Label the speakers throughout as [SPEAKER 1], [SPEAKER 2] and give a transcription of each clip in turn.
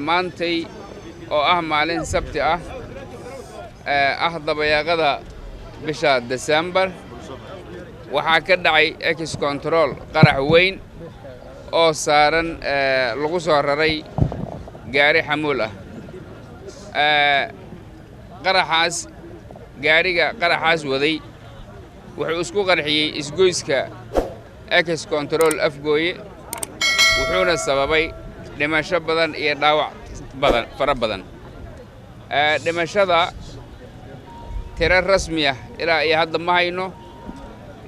[SPEAKER 1] maantay oo maalin sabti dabayaaqada bisha December waxaa ka dhacay ex control qarax weyn oo saaran lagu soo raray gaari xamuul gaariga qaraxaas waday wuxuu isku qarxiyay isgoyska ex control afgooye wuxuuna sababay dhimasho badan iyo dhaawac fara badan dhimashada tiro rasmi ah ilaa iyo hadda ma hayno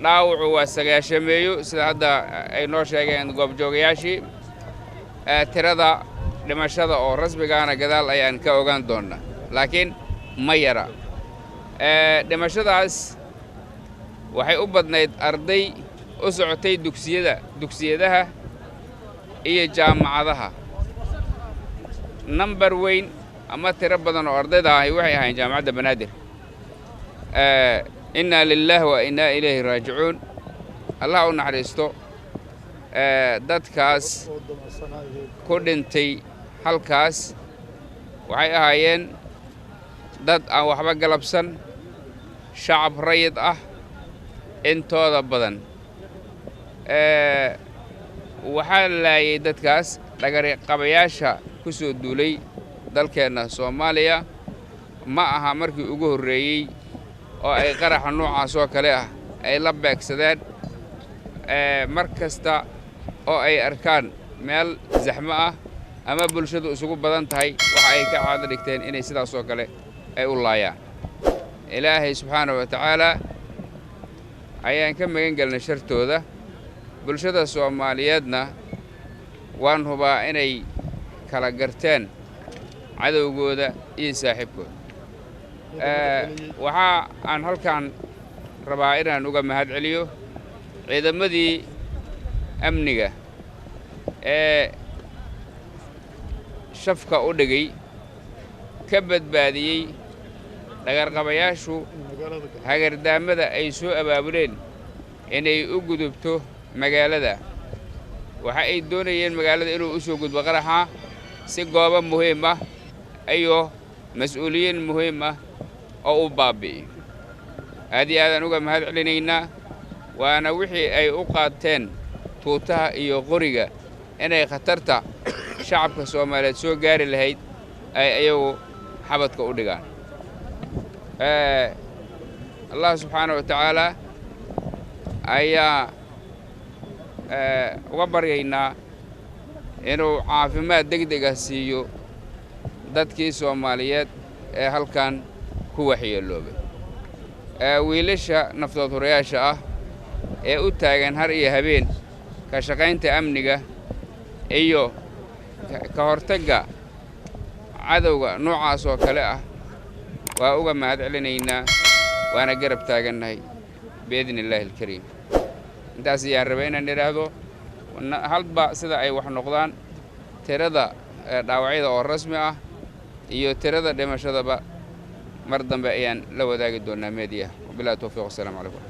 [SPEAKER 1] dhaawacu waa 9 sida hadda ay noo sheegeen goobjoogayaashii tirada dhimashada oo rasmigaana gadaal ayaan ka ogaan doonaa laakiin ma yara dhimashadaas waxay u badnayd arday u socotay dugsiyadaha iyo jaamacadaha number weyn ama tiro badan oo ardayda ah waxay ahayn jaamacadda banaadir inna lillahi wa inna ilayhi raaji'uun allah u naxariisto dadkaas ku dhintay halkaas waxay ahaayeen dad aan waxba galabsan shacab rayid ah intooda badan waxaa laayay dadkaas dhagari qabayaasha ku soo duulay dalkeena Soomaaliya ma aha markii ugu horeeyay oo ay qaraxa noocaas oo kale ah ay la beegsadeen markasta oo ay arkaan meel zaxmo ah ama bulshadu isugu badan tahay waxa ay ka caado dhigteen inay sidaas oo kale ay u laayaan ilaahay subxaanahu wa ta'ala ayaan ka magan galnay shartooda bulshada Soomaaliyeedna waan hubaa inay kala garteen cadowgooda iyo saaxiibkooda waxa aan halkan rabaa inaan uga mahad celiyo ciidamadii amniga shafka u dhigay ka badbaadiyay dhagarqabayaashu hagardaamada ay soo abaabuleen inay u gudubto magaalada waxa ay doonayeen magaalada inuu u soo gudbo qaraxa si goobo muhiim ah ayo mas'uuliyiin muhiim ah oo u baabi'iyo aadaan uga mahad celinaynaa waana wixii ay u qaateen tuutaha iyo qoriga inay khatarta shacabka Soomaaliyeed soo gaari lahayd ay ayagu xabadka u dhigaan Allah subhanahu wa ta'ala ayaa uga baryaynaa inuu caafimaad degdeg ah siiyo dadkii Soomaaliyeed ee halkan ku waxyeeloobay wiilasha naftood horeyaasha ah ee u taagan har iyo habeen ka shaqaynta amniga iyo ka hortagga cadowga noocaas oo kale ah waa uga mahad celinaynaa waana garab taagannahay biidnillaahi alkariim intaas ayaan rabay inaan iraahdo halba sida ay wax noqdaan tirada dhaawacyada oo rasmi ah iyo tirada dhimashadaba mar dambe ayaan la wadaagi doonaa meediya billahi tawfiiq. Assalamu alaykum.